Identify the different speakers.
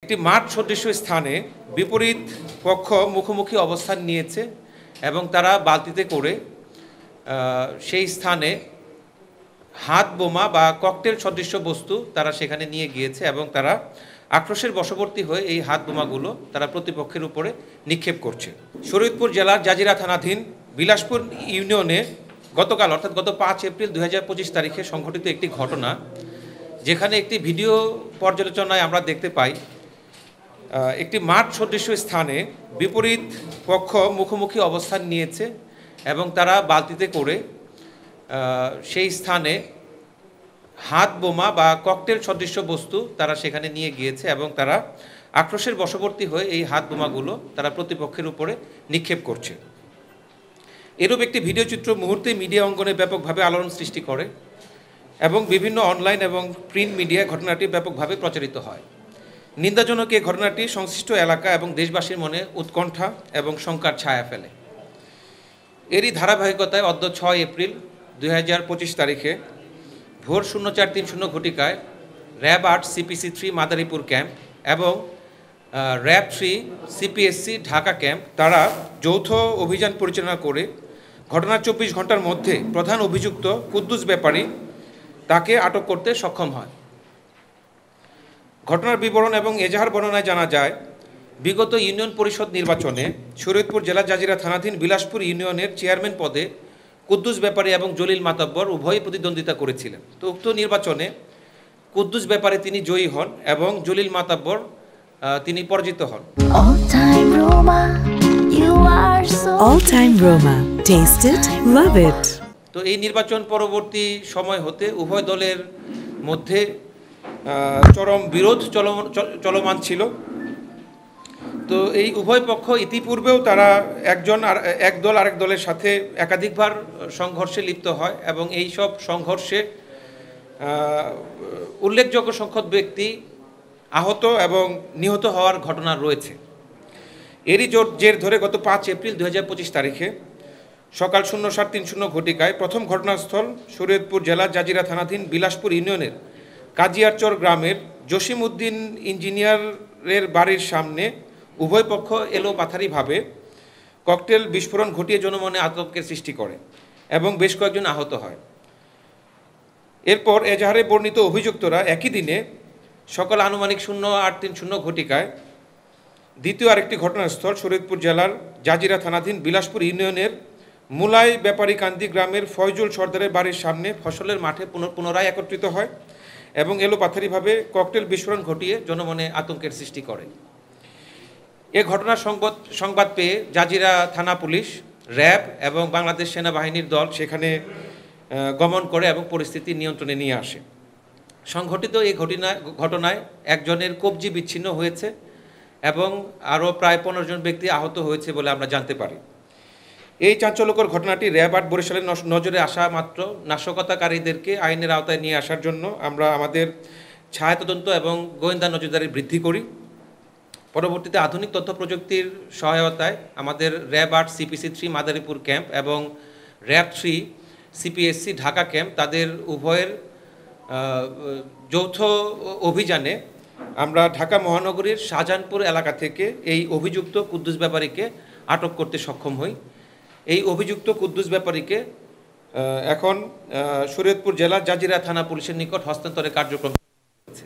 Speaker 1: একটি মাঠ সদৃশ স্থানে বিপরীত পক্ষ মুখোমুখি অবস্থান নিয়েছে এবং তারা বালতিতে করে সেই স্থানে হাত বোমা বা ককটেল সদৃশ বস্তু তারা সেখানে নিয়ে গিয়েছে এবং তারা আক্রোশের বশবর্তী হয়ে এই হাত বোমাগুলো তারা প্রতিপক্ষের উপরে নিক্ষেপ করছে। শরীয়তপুর জেলার জাজিরা থানাধীন বিলাসপুর ইউনিয়নে গতকাল অর্থাৎ গত 5 এপ্রিল 2025 তারিখে সংঘটিত একটি ঘটনা, যেখানে একটি ভিডিও পর্যালোচনায় আমরা দেখতে পাই একটি মাঠ সদৃশ স্থানে বিপরীত পক্ষ মুখোমুখি অবস্থান নিয়েছে এবং তারা বালতিতে করে সেই স্থানে হাত বোমা বা ককটেল সদৃশ বস্তু তারা সেখানে নিয়ে গিয়েছে এবং তারা আক্রোশের বশবর্তী হয়ে এই হাত বোমাগুলো তারা প্রতিপক্ষের উপরে নিক্ষেপ করছে। এরূপ একটি ভিডিও চিত্র মুহূর্তে মিডিয়া অঙ্গনে ব্যাপকভাবে আলোড়ন সৃষ্টি করে এবং বিভিন্ন অনলাইন এবং প্রিন্ট মিডিয়ায় ঘটনাটি ব্যাপকভাবে প্রচারিত হয়। নিন্দাজনক এই ঘটনাটি সংশ্লিষ্ট এলাকা এবং দেশবাসীর মনে উৎকণ্ঠা এবং শঙ্কার ছায়া ফেলে। এরই ধারাবাহিকতায় অদ্য 6 এপ্রিল 2025 তারিখে ভোর 0430 ঘটিকায় র্যাব 8 CPC 3 মাদারীপুর ক্যাম্প এবং র্যাব 3 CPSC ঢাকা ক্যাম্প তারা যৌথ অভিযান পরিচালনা করে ঘটনার 24 ঘন্টার মধ্যে প্রধান অভিযুক্ত কুদ্দুস ব্যাপারী তাকে আটক করতে সক্ষম হয়। ঘটনার বিবরণ এবং এজাহার বর্ণনায় জানা যায়, বিগত ইউনিয়ন পরিষদ নির্বাচনে শরীয়তপুর জেলা জাজিরা থানাধীন বিলাসপুর ইউনিয়নের চেয়ারম্যান পদে কুদ্দুস ব্যাপারী এবং জলিল মাতব্বর উভয়ই প্রতিদ্বন্দ্বিতা করেছিলেন। তো উক্ত নির্বাচনে কুদ্দুস ব্যাপারী তিনি জয়ী হন এবং জলিল মাতব্বর তিনি পরাজিত হন।
Speaker 2: All time Roma, taste it, love it.
Speaker 1: তো এই নির্বাচন পরবর্তী সময় হতে উভয় দলের মধ্যে চরম বিরোধ চলমান ছিল। তো এই উভয় পক্ষ ইতিপূর্বেও তারা এক দল আরেক দলের সাথে একাধিকবার সংঘর্ষে লিপ্ত হয় এবং এই সব সংঘর্ষে উল্লেখযোগ্য সংখ্যক ব্যক্তি আহত এবং নিহত হওয়ার ঘটনা রয়েছে। এরই জের ধরে গত 5 এপ্রিল 2025 তারিখে সকাল 0730 ঘটিকায় প্রথম ঘটনাস্থল শরীয়তপুর জেলা জাজিরা থানাধীন বিলাসপুর ইউনিয়নের কাজিয়ারচর গ্রামের জসিম উদ্দিন ইঞ্জিনিয়ারের বাড়ির সামনে উভয় পক্ষ এলোপাথারিভাবে ককটেল বিস্ফোরণ ঘটিয়ে জনমনে আতঙ্কের সৃষ্টি করে এবং বেশ কয়েকজন আহত হয়। এরপর এজাহারে বর্ণিত অভিযুক্তরা একই দিনে সকাল আনুমানিক 0830 ঘটিকায় দ্বিতীয় আরেকটি ঘটনাস্থল শরীয়তপুর জেলার জাজিরা থানাধীন বিলাসপুর ইউনিয়নের মুলাই ব্যাপারীকান্দি গ্রামের ফয়জুল সর্দারের বাড়ির সামনে ফসলের মাঠে পুনরায় একত্রিত হয় এবং এলোপাথারিভাবে ককটেল বিস্ফোরণ ঘটিয়ে জনমনে আতঙ্কের সৃষ্টি করে। এ ঘটনার সংবাদ পেয়ে জাজিরা থানা পুলিশ, র্যাব এবং বাংলাদেশ সেনাবাহিনীর দল সেখানে গমন করে এবং পরিস্থিতি নিয়ন্ত্রণে নিয়ে আসে। সংঘটিত এই ঘটনায় একজনের কবজি বিচ্ছিন্ন হয়েছে এবং আরও প্রায় 15 জন ব্যক্তি আহত হয়েছে বলে আমরা জানতে পারি। এই চাঞ্চল্যকর ঘটনাটি র্যাব 8 বরিশালের নজরে আসা মাত্র নাশকতাকারীদেরকে আইনের আওতায় নিয়ে আসার জন্য আমরা আমাদের ছায়া তদন্ত এবং গোয়েন্দা নজরদারি বৃদ্ধি করি। পরবর্তীতে আধুনিক তথ্য প্রযুক্তির সহায়তায় আমাদের র্যাব 8 CPC 3 মাদারীপুর ক্যাম্প এবং র্যাব 3 CPSC ঢাকা ক্যাম্প তাদের উভয়ের যৌথ অভিযানে আমরা ঢাকা মহানগরীর শাহজাহানপুর এলাকা থেকে এই অভিযুক্ত কুদ্দুস ব্যাপারীকে আটক করতে সক্ষম হই। এই অভিযুক্ত কুদ্দুস ব্যাপারীকে এখন শরীয়তপুর জেলা জাজিরা থানা পুলিশের নিকট হস্তান্তরের কার্যক্রম চলছে।